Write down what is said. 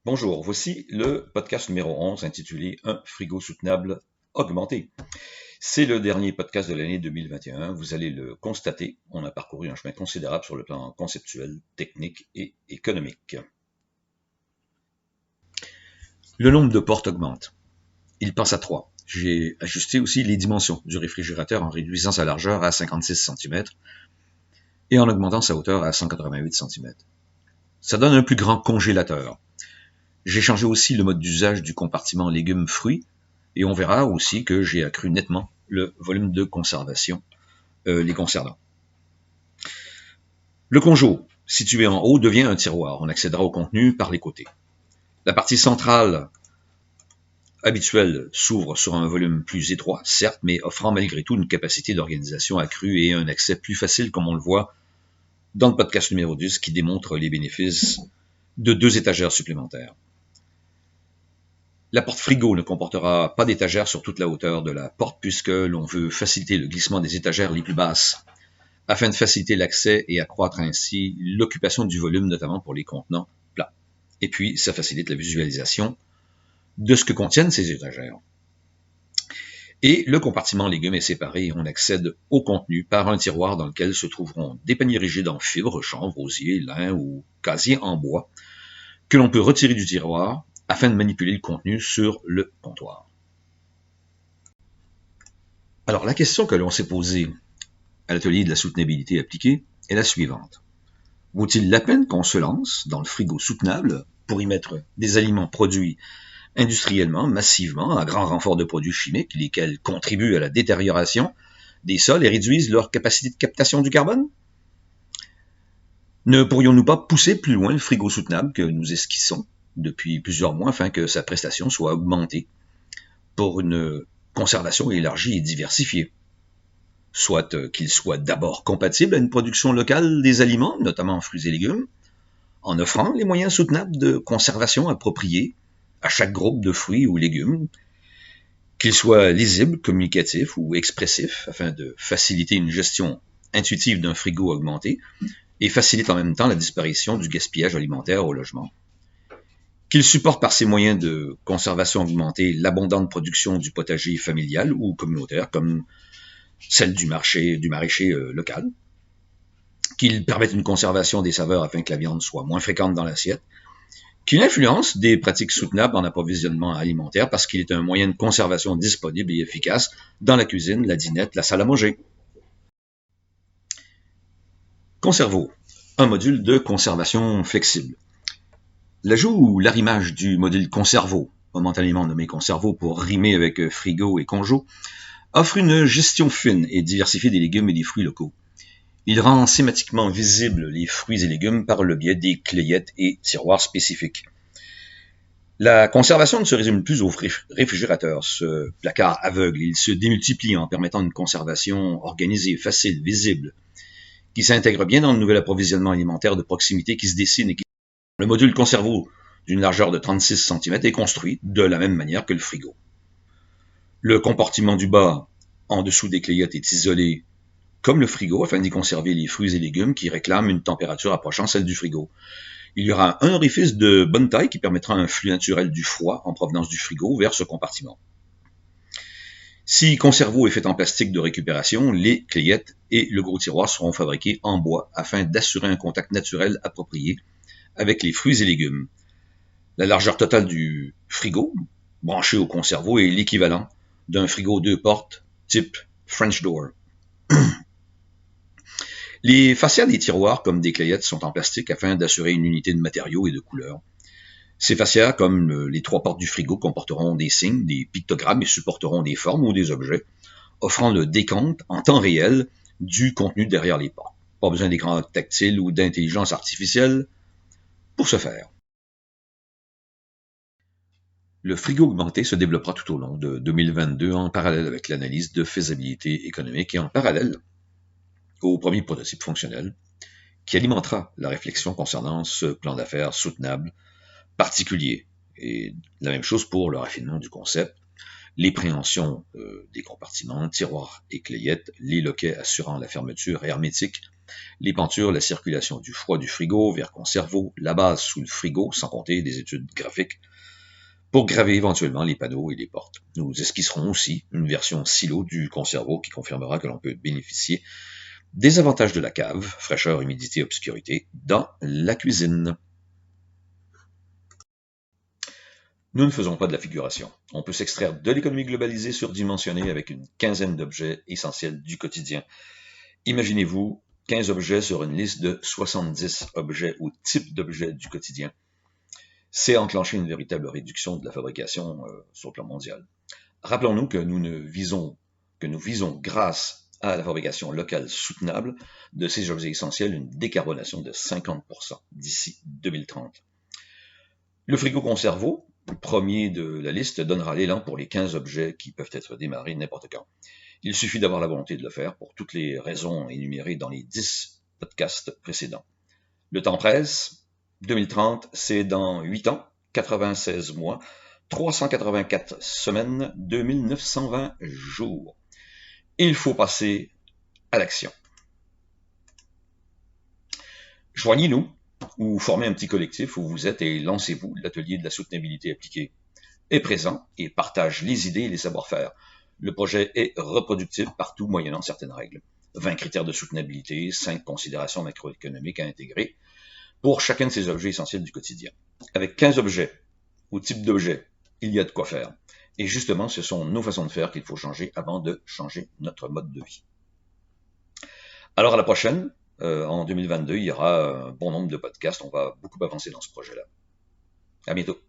Bonjour, voici le podcast numéro 11 intitulé Un frigo soutenable augmenté. C'est le dernier podcast de l'année 2021. Vous allez le constater, on a parcouru un chemin considérable sur le plan conceptuel, technique et économique. Le nombre de portes augmente. Il passe à 3. J'ai ajusté aussi les dimensions du réfrigérateur en réduisant sa largeur à 56 cm et en augmentant sa hauteur à 188 cm. Ça donne un plus grand congélateur. J'ai changé aussi le mode d'usage du compartiment légumes-fruits et on verra aussi que j'ai accru nettement le volume de conservation les concernant. Le congeau, situé en haut, devient un tiroir. On accédera au contenu par les côtés. La partie centrale habituelle s'ouvre sur un volume plus étroit, certes, mais offrant malgré tout une capacité d'organisation accrue et un accès plus facile, comme on le voit dans le podcast numéro 10, qui démontre les bénéfices de 2 étagères supplémentaires. La porte frigo ne comportera pas d'étagère sur toute la hauteur de la porte puisque l'on veut faciliter le glissement des étagères les plus basses afin de faciliter l'accès et accroître ainsi l'occupation du volume, notamment pour les contenants plats. Et puis, ça facilite la visualisation de ce que contiennent ces étagères. Et le compartiment légumes est séparé et on accède au contenu par un tiroir dans lequel se trouveront des paniers rigides en fibres, chanvre, osier, lin ou casier en bois que l'on peut retirer du tiroir afin de manipuler le contenu sur le comptoir. Alors, la question que l'on s'est posée à l'atelier de la soutenabilité appliquée est la suivante. Vaut-il la peine qu'on se lance dans le frigo soutenable pour y mettre des aliments produits industriellement, massivement, à grand renfort de produits chimiques, lesquels contribuent à la détérioration des sols et réduisent leur capacité de captation du carbone? Ne pourrions-nous pas pousser plus loin le frigo soutenable que nous esquissons depuis plusieurs mois afin que sa prestation soit augmentée pour une conservation élargie et diversifiée? Soit qu'il soit d'abord compatible à une production locale des aliments, notamment fruits et légumes, en offrant les moyens soutenables de conservation appropriés à chaque groupe de fruits ou légumes, qu'il soit lisible, communicatif ou expressif, afin de faciliter une gestion intuitive d'un frigo augmenté et facilite en même temps la disparition du gaspillage alimentaire au logement. Qu'il supporte par ses moyens de conservation augmentée l'abondante production du potager familial ou communautaire, comme celle du maraîcher local, qu'il permette une conservation des saveurs afin que la viande soit moins fréquente dans l'assiette, qu'il influence des pratiques soutenables en approvisionnement alimentaire parce qu'il est un moyen de conservation disponible et efficace dans la cuisine, la dinette, la salle à manger. Conservo, un module de conservation flexible. L'ajout ou l'arrimage du module Conservo, momentanément nommé Conservo pour rimer avec frigo et conjo, offre une gestion fine et diversifiée des légumes et des fruits locaux. Il rend schématiquement visibles les fruits et légumes par le biais des clayettes et tiroirs spécifiques. La conservation ne se résume plus au réfrigérateur, ce placard aveugle. Il se démultiplie en permettant une conservation organisée, facile, visible, qui s'intègre bien dans le nouvel approvisionnement alimentaire de proximité qui se dessine et qui... Le module Conservo d'une largeur de 36 cm est construit de la même manière que le frigo. Le compartiment du bas, en dessous des clayettes, est isolé comme le frigo afin d'y conserver les fruits et légumes qui réclament une température approchant celle du frigo. Il y aura un orifice de bonne taille qui permettra un flux naturel du froid en provenance du frigo vers ce compartiment. Si Conservo est fait en plastique de récupération, les clayettes et le gros tiroir seront fabriqués en bois afin d'assurer un contact naturel approprié avec les fruits et légumes. La largeur totale du frigo, branché au Conservo, est l'équivalent d'un frigo 2 portes type French door. Les fascias des tiroirs, comme des clayettes, sont en plastique afin d'assurer une unité de matériaux et de couleurs. Ces fascias, comme les 3 portes du frigo, comporteront des signes, des pictogrammes et supporteront des formes ou des objets, offrant le décompte en temps réel du contenu derrière les portes. Pas besoin d'écran tactile ou d'intelligence artificielle pour ce faire. Le frigo augmenté se développera tout au long de 2022 en parallèle avec l'analyse de faisabilité économique et en parallèle au premier prototype fonctionnel qui alimentera la réflexion concernant ce plan d'affaires soutenable particulier. Et la même chose pour le raffinement du concept, les préhensions des compartiments, tiroirs et clayettes, les loquets assurant la fermeture hermétique les pentures, la circulation du froid du frigo vers conservo, la base sous le frigo, sans compter des études graphiques, pour graver éventuellement les panneaux et les portes. Nous esquisserons aussi une version silo du conservo qui confirmera que l'on peut bénéficier des avantages de la cave, fraîcheur, humidité, obscurité, dans la cuisine. Nous ne faisons pas de la figuration. On peut s'extraire de l'économie globalisée surdimensionnée avec une quinzaine d'objets essentiels du quotidien. Imaginez-vous 15 objets sur une liste de 70 objets ou types d'objets du quotidien. C'est enclencher une véritable réduction de la fabrication sur le plan mondial. Rappelons-nous que nous visons, grâce à la fabrication locale soutenable de ces objets essentiels, une décarbonation de 50% d'ici 2030. Le frigo conservo, le premier de la liste, donnera l'élan pour les 15 objets qui peuvent être démarrés n'importe quand. Il suffit d'avoir la volonté de le faire pour toutes les raisons énumérées dans les 10 podcasts précédents. Le temps presse, 2030, c'est dans 8 ans, 96 mois, 384 semaines, 2920 jours. Il faut passer à l'action. Joignez-nous ou formez un petit collectif où vous êtes et lancez-vous. L'atelier de la soutenabilité appliquée est présent et partage les idées et les savoir-faire. Le projet est reproductible partout moyennant certaines règles. 20 critères de soutenabilité, 5 considérations macroéconomiques à intégrer pour chacun de ces objets essentiels du quotidien. Avec 15 objets ou types d'objets, il y a de quoi faire. Et justement, ce sont nos façons de faire qu'il faut changer avant de changer notre mode de vie. Alors à la prochaine, en 2022, il y aura un bon nombre de podcasts. On va beaucoup avancer dans ce projet-là. À bientôt.